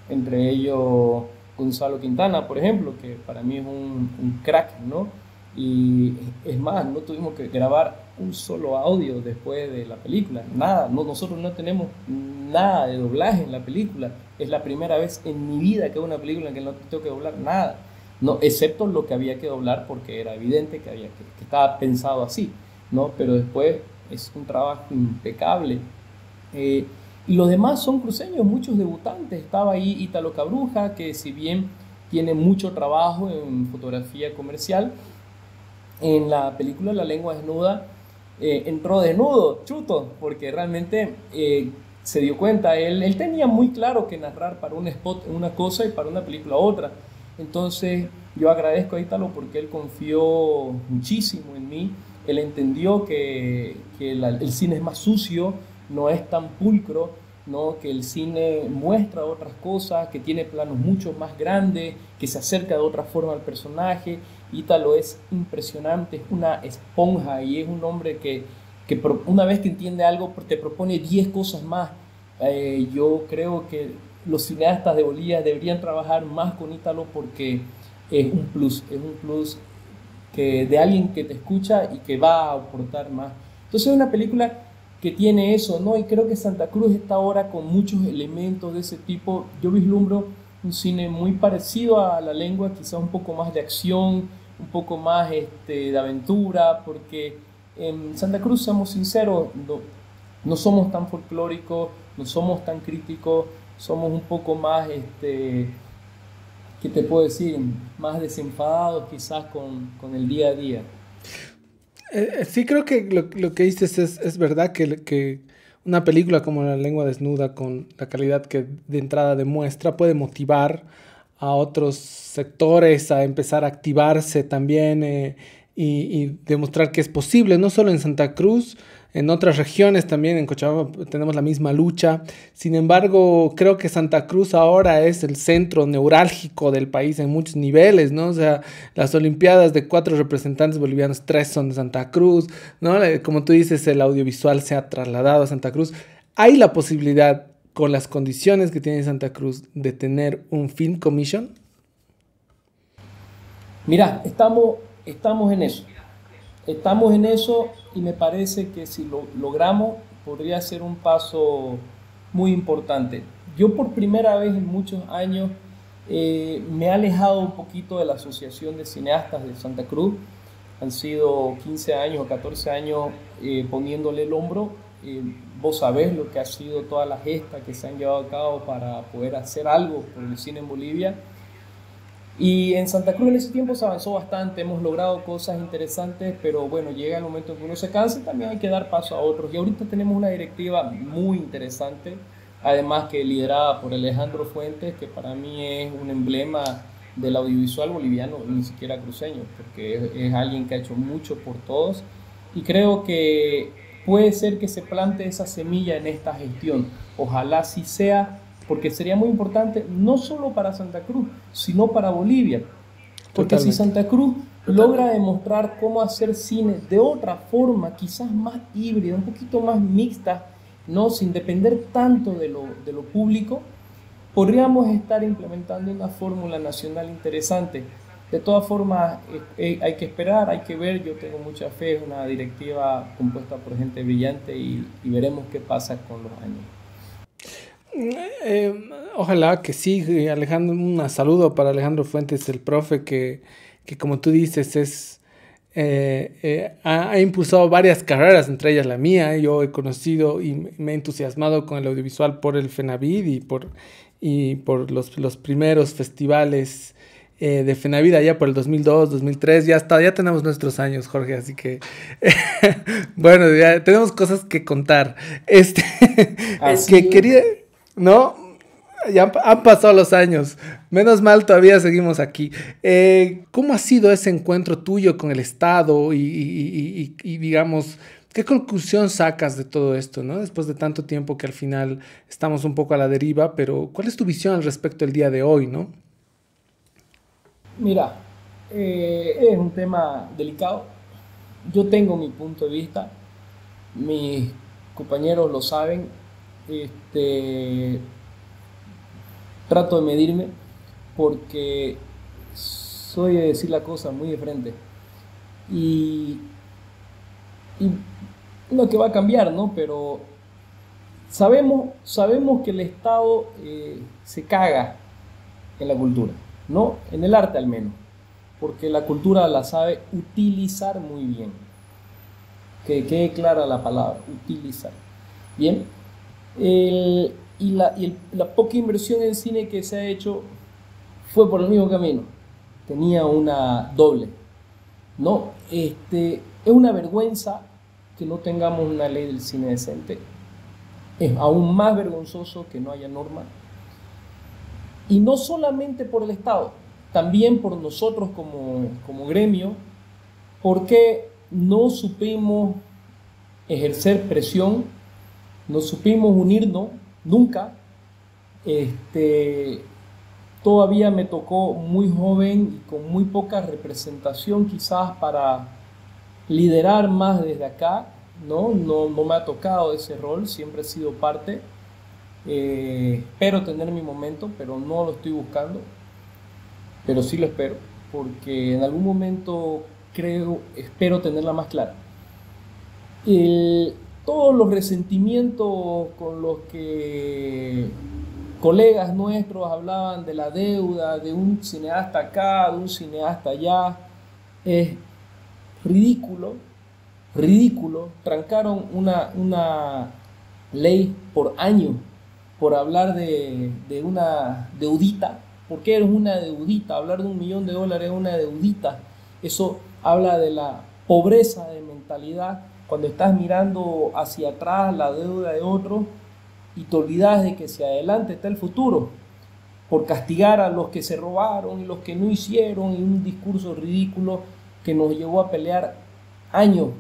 Entre ellos Gonzalo Quintana, por ejemplo, que para mí es un crack, ¿no? Y es más, no tuvimos que grabar un solo audio después de la película, nada, nosotros no tenemos nada de doblaje en la película. Es la primera vez en mi vida que hago una película en que no tengo que doblar nada, no, excepto lo que había que doblar porque era evidente que estaba pensado así, ¿no? Pero después es un trabajo impecable. Y los demás son cruceños, muchos debutantes. Estaba ahí Ítalo Cabruja, que si bien tiene mucho trabajo en fotografía comercial, en la película La lengua desnuda entró desnudo, chuto, porque realmente se dio cuenta, él tenía muy claro que narrar para un spot una cosa y para una película otra. Entonces Yo agradezco a Ítalo porque él confió muchísimo en mí. Él entendió que el cine es más sucio, no es tan pulcro, ¿no? Que el cine muestra otras cosas, que tiene planos mucho más grandes, que se acerca de otra forma al personaje. Ítalo es impresionante, es una esponja y es un hombre que una vez que entiende algo te propone 10 cosas más. Yo creo que los cineastas de Bolivia deberían trabajar más con Ítalo porque es un plus que de alguien que te escucha y que va a aportar más. Entonces es una película que tiene eso, ¿no? Y creo que Santa Cruz está ahora con muchos elementos de ese tipo. Yo vislumbro un cine muy parecido a La Lengua, quizás un poco más de acción, un poco más de aventura, porque en Santa Cruz, seamos sinceros, no somos tan folclóricos, no somos tan críticos, somos un poco más, ¿qué te puedo decir? Más desenfadados quizás con el día a día. Sí, creo que lo que dices es verdad, que una película como La Lengua Desnuda, con la calidad que de entrada demuestra, puede motivar a otros sectores a empezar a activarse también y demostrar que es posible, no solo en Santa Cruz, en otras regiones también, en Cochabamba tenemos la misma lucha. Sin embargo, creo que Santa Cruz ahora es el centro neurálgico del país en muchos niveles, ¿no? O sea, las Olimpiadas de 4 representantes bolivianos, 3 son de Santa Cruz, ¿no? Como tú dices, el audiovisual se ha trasladado a Santa Cruz. Hay la posibilidad, con las condiciones que tiene Santa Cruz, de tener un film commission. Mira, estamos en eso. Estamos en eso y me parece que si lo logramos podría ser un paso muy importante. Yo por primera vez en muchos años me he alejado un poquito de la Asociación de Cineastas de Santa Cruz. Han sido 15 años o 14 años poniéndole el hombro. Vos sabés lo que ha sido todas las gestas que se han llevado a cabo para poder hacer algo por el cine en Bolivia. Y en Santa Cruz en ese tiempo se avanzó bastante, hemos logrado cosas interesantes, pero bueno, llega el momento en que uno se cansa y también hay que dar paso a otros. Y ahorita tenemos una directiva muy interesante, además que liderada por Alejandro Fuentes, que para mí es un emblema del audiovisual boliviano, ni siquiera cruceño, porque es alguien que ha hecho mucho por todos. Y creo que puede ser que se plante esa semilla en esta gestión. Ojalá sí sea, porque sería muy importante no solo para Santa Cruz, sino para Bolivia. Porque si Santa Cruz logra demostrar cómo hacer cine de otra forma, quizás más híbrida, un poquito más mixta, ¿no? Sin depender tanto de lo público, podríamos estar implementando una fórmula nacional interesante. De todas formas, hay que esperar, hay que ver. Yo tengo mucha fe, es una directiva compuesta por gente brillante y veremos qué pasa con los años. Ojalá que sí, Alejandro. Un saludo para Alejandro Fuentes, el profe que como tú dices ha impulsado varias carreras, entre ellas la mía. Yo he conocido y me he entusiasmado con el audiovisual por el FENAVID y por los primeros festivales de FENAVID allá por el 2002, 2003. Ya tenemos nuestros años, Jorge, así que bueno, ya tenemos cosas que contar. Que quería... ¿No? Ya han pasado los años. Menos mal, todavía seguimos aquí. ¿Cómo ha sido ese encuentro tuyo con el Estado y digamos, qué conclusión sacas de todo esto, ¿no? Después de tanto tiempo que al final estamos un poco a la deriva, pero ¿cuál es tu visión al respecto del día de hoy, no? Mira, es un tema delicado. Yo tengo mi punto de vista. Mis compañeros lo saben. Trato de medirme porque soy de decir la cosa muy de frente y no que va a cambiar, ¿no? Pero sabemos que el Estado se caga en la cultura, ¿no? En el arte al menos, porque la cultura la sabe utilizar muy bien. Que quede clara la palabra, utilizar. Bien. La poca inversión en cine que se ha hecho fue por el mismo camino. Tenía una doble, ¿no? Es una vergüenza que no tengamos una ley del cine decente. Es aún más vergonzoso que no haya norma. Y no solamente por el Estado, también por nosotros como gremio, porque no supimos ejercer presión, no supimos unirnos nunca. Todavía me tocó muy joven y con muy poca representación quizás para liderar más desde acá, ¿no? No me ha tocado ese rol, siempre he sido parte. Espero tener mi momento, pero no lo estoy buscando, pero sí lo espero, porque en algún momento espero tenerla más clara. Todos los resentimientos con los que colegas nuestros hablaban de la deuda, de un cineasta acá, de un cineasta allá, es ridículo. Trancaron una ley por año por hablar de una deudita. ¿Por qué eres una deudita? Hablar de $1 millón es una deudita. Eso habla de la pobreza de mentalidad cuando estás mirando hacia atrás la deuda de otros y te olvidas de que hacia adelante está el futuro, por castigar a los que se robaron y los que no hicieron, y un discurso ridículo que nos llevó a pelear años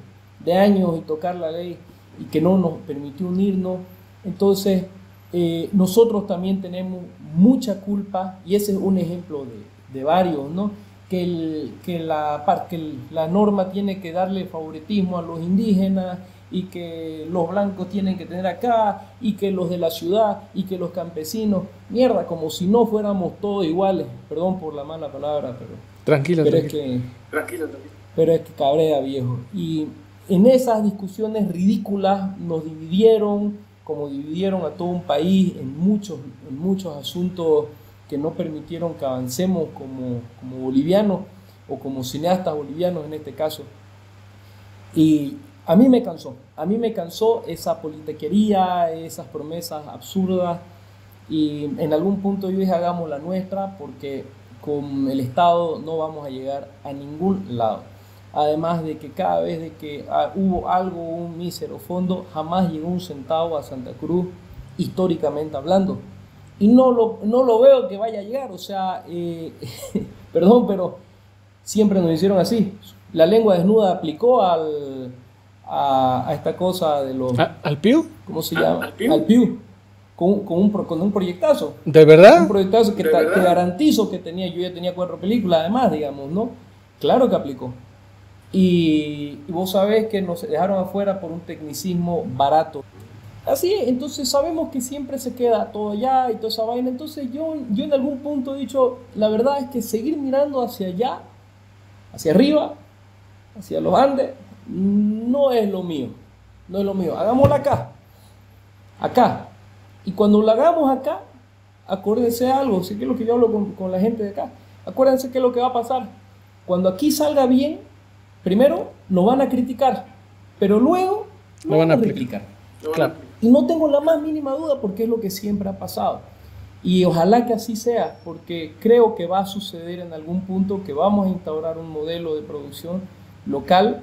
y tocar la ley y que no nos permitió unirnos. Entonces nosotros también tenemos mucha culpa, y ese es un ejemplo de varios, ¿no? Que la norma tiene que darle favoritismo a los indígenas, y que los blancos tienen que tener acá, y que los de la ciudad, y que los campesinos, mierda, como si no fuéramos todos iguales. Perdón por la mala palabra, pero Tranquilo. Pero es que cabrea, viejo. Y en esas discusiones ridículas nos dividieron, como dividieron a todo un país en muchos asuntos que no permitieron que avancemos como bolivianos, o como cineastas bolivianos en este caso. Y a mí me cansó esa politiquería, esas promesas absurdas, y en algún punto yo dije, hagamos la nuestra, porque con el Estado no vamos a llegar a ningún lado. Además de que cada vez de que hubo un mísero fondo, jamás llegó un centavo a Santa Cruz, históricamente hablando. Y no lo veo que vaya a llegar, o sea, perdón, pero siempre nos hicieron así. La lengua desnuda aplicó a esta cosa de los... ¿Al PIU? ¿Cómo se llama? Al PIU. Con un proyectazo. ¿De verdad? Un proyectazo que te garantizo que tenía. Yo ya tenía 4 películas además, digamos, ¿no? Claro que aplicó. Y vos sabés que nos dejaron afuera por un tecnicismo barato. Así es, entonces sabemos que siempre se queda todo allá y toda esa vaina. Entonces yo en algún punto he dicho, la verdad es que seguir mirando hacia allá, hacia arriba, hacia los Andes, no es lo mío. Hagámosla acá. Y cuando la hagamos acá, acuérdense de algo, sé que es lo que yo hablo con la gente de acá. Acuérdense que es lo que va a pasar. Cuando aquí salga bien, primero nos van a criticar, pero luego nos van a criticar. Claro. Y no tengo la más mínima duda, porque es lo que siempre ha pasado. Y ojalá que así sea, porque creo que va a suceder en algún punto, que vamos a instaurar un modelo de producción local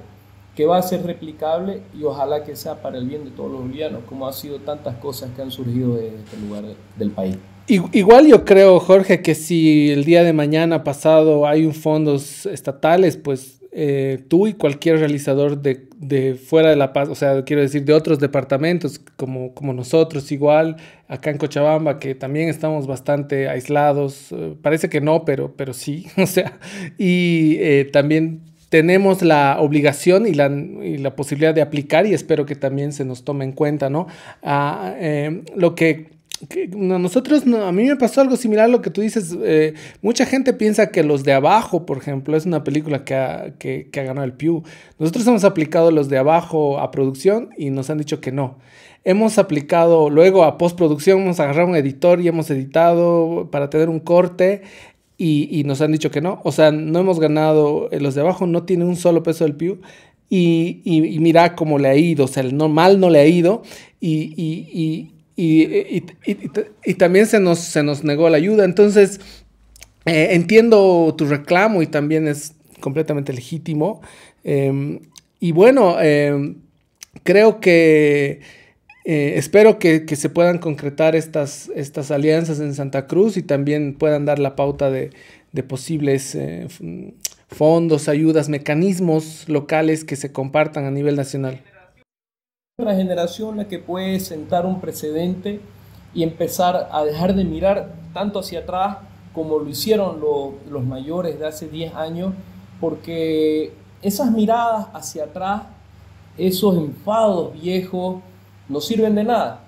que va a ser replicable, y ojalá que sea para el bien de todos los bolivianos, como ha sido tantas cosas que han surgido de este lugar del país. Igual yo creo, Jorge, que si el día de mañana pasado hay un fondos estatales, pues tú y cualquier realizador de fuera de La Paz, o sea, quiero decir, de otros departamentos como nosotros, igual acá en Cochabamba, que también estamos bastante aislados, parece que no, pero sí, o sea, y también tenemos la obligación y la posibilidad de aplicar, y espero que también se nos tome en cuenta, ¿no? Lo que nosotros, a mí me pasó algo similar a lo que tú dices. Mucha gente piensa que Los de Abajo, por ejemplo, es una película que ha ganado el PIU. Nosotros hemos aplicado Los de Abajo a producción y nos han dicho que no. Hemos aplicado luego a postproducción, hemos agarrado un editor y hemos editado para tener un corte y nos han dicho que no. O sea, no hemos ganado. Los de Abajo no tiene un solo peso del PIU. Y mira cómo le ha ido. O sea, mal no le ha ido. Y también se nos negó la ayuda. Entonces, entiendo tu reclamo y también es completamente legítimo. Y bueno, creo que espero que se puedan concretar estas alianzas en Santa Cruz y también puedan dar la pauta de de posibles fondos, ayudas, mecanismos locales que se compartan a nivel nacional? Una generación la que puede sentar un precedente y empezar a dejar de mirar tanto hacia atrás como lo hicieron los mayores de hace 10 años, porque esas miradas hacia atrás, esos enfados viejos, no sirven de nada,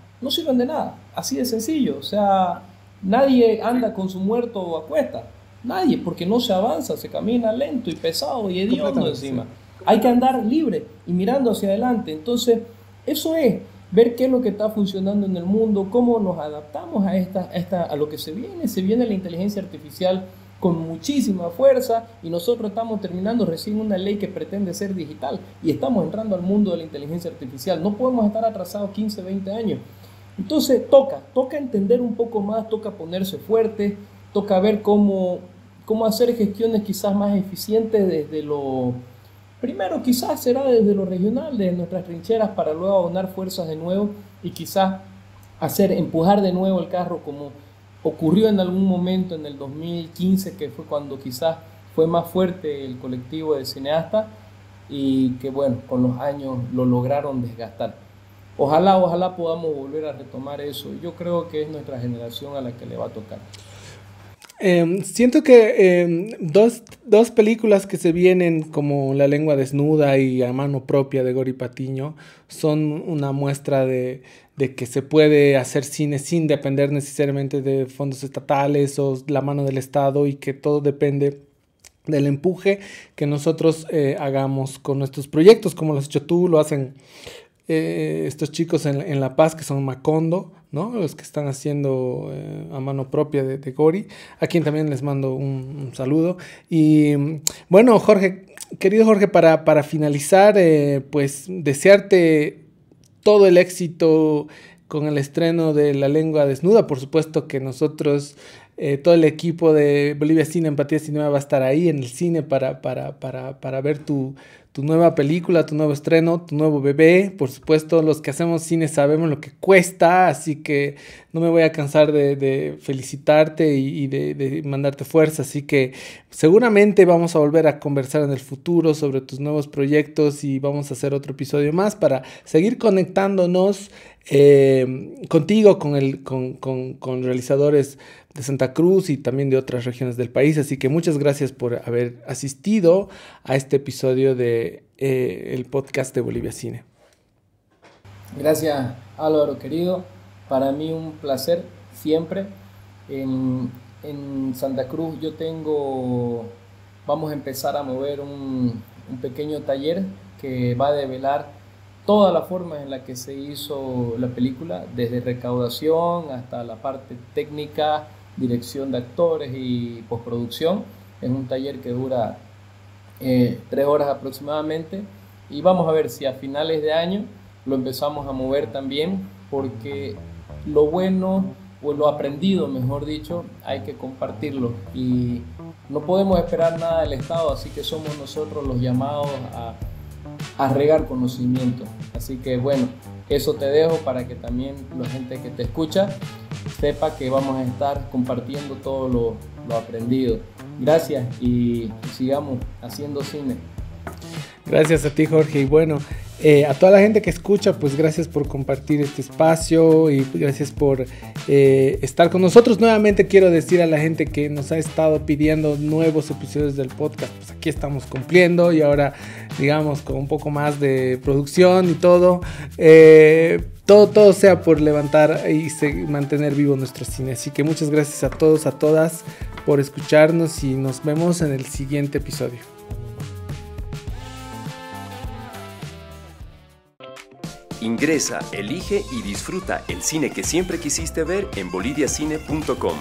así de sencillo. O sea, nadie anda con su muerto a cuesta, nadie, porque no se avanza, se camina lento y pesado y hediondo encima. Hay que andar libre y mirando hacia adelante. Entonces, eso es ver qué es lo que está funcionando en el mundo, cómo nos adaptamos a lo que se viene la inteligencia artificial con muchísima fuerza, y nosotros estamos terminando recién una ley que pretende ser digital y estamos entrando al mundo de la inteligencia artificial. No podemos estar atrasados 15, 20 años. Entonces toca entender un poco más, toca ponerse fuerte, toca ver cómo hacer gestiones quizás más eficientes desde lo... Primero quizás será desde lo regional, desde nuestras trincheras, para luego abonar fuerzas de nuevo y quizás empujar de nuevo el carro, como ocurrió en algún momento en el 2015, que fue cuando quizás fue más fuerte el colectivo de cineastas y que bueno, con los años lo lograron desgastar. Ojalá podamos volver a retomar eso. Yo creo que es nuestra generación a la que le va a tocar. Siento que dos películas que se vienen, como La lengua desnuda y A mano propia de Gori Patiño, son una muestra de que se puede hacer cine sin depender necesariamente de fondos estatales o la mano del Estado, y que todo depende del empuje que nosotros hagamos con nuestros proyectos, como lo has hecho tú, lo hacen estos chicos en La Paz, que son Macondo, ¿no? Los que están haciendo A mano propia de Gori, a quien también les mando un saludo. Y bueno, querido Jorge, para finalizar, pues desearte todo el éxito con el estreno de La lengua desnuda. Por supuesto que nosotros, todo el equipo de Bolivia Cine, Empatía Cinema va a estar ahí en el cine para ver tu nueva película, tu nuevo estreno, tu nuevo bebé. Por supuesto, los que hacemos cine sabemos lo que cuesta, así que no me voy a cansar de felicitarte y de mandarte fuerza. Así que seguramente vamos a volver a conversar en el futuro sobre tus nuevos proyectos, y vamos a hacer otro episodio más para seguir conectándonos contigo, con realizadores de Santa Cruz y también de otras regiones del país. Así que muchas gracias por haber asistido a este episodio de el podcast de Bolivia Cine. Gracias, Álvaro querido, para mí un placer siempre. En Santa Cruz vamos a empezar a mover un pequeño taller que va a develar todas las formas en las que se hizo la película, desde recaudación hasta la parte técnica, dirección de actores y postproducción. Es un taller que dura 3 horas aproximadamente, y vamos a ver si a finales de año lo empezamos a mover también, porque lo bueno, o lo aprendido mejor dicho, hay que compartirlo, y no podemos esperar nada del Estado, así que somos nosotros los llamados a regar conocimiento. Así que bueno, eso te dejo para que también la gente que te escucha sepa que vamos a estar compartiendo todo lo aprendido. Gracias, y sigamos haciendo cine. Gracias a ti, Jorge, y bueno, a toda la gente que escucha, pues gracias por compartir este espacio y gracias por estar con nosotros. Nuevamente quiero decir a la gente que nos ha estado pidiendo nuevos episodios del podcast, pues aquí estamos cumpliendo, y ahora digamos con un poco más de producción y todo sea por levantar y mantener vivo nuestro cine. Así que muchas gracias a todos, a todas por escucharnos, y nos vemos en el siguiente episodio. Ingresa, elige y disfruta el cine que siempre quisiste ver en boliviacine.com.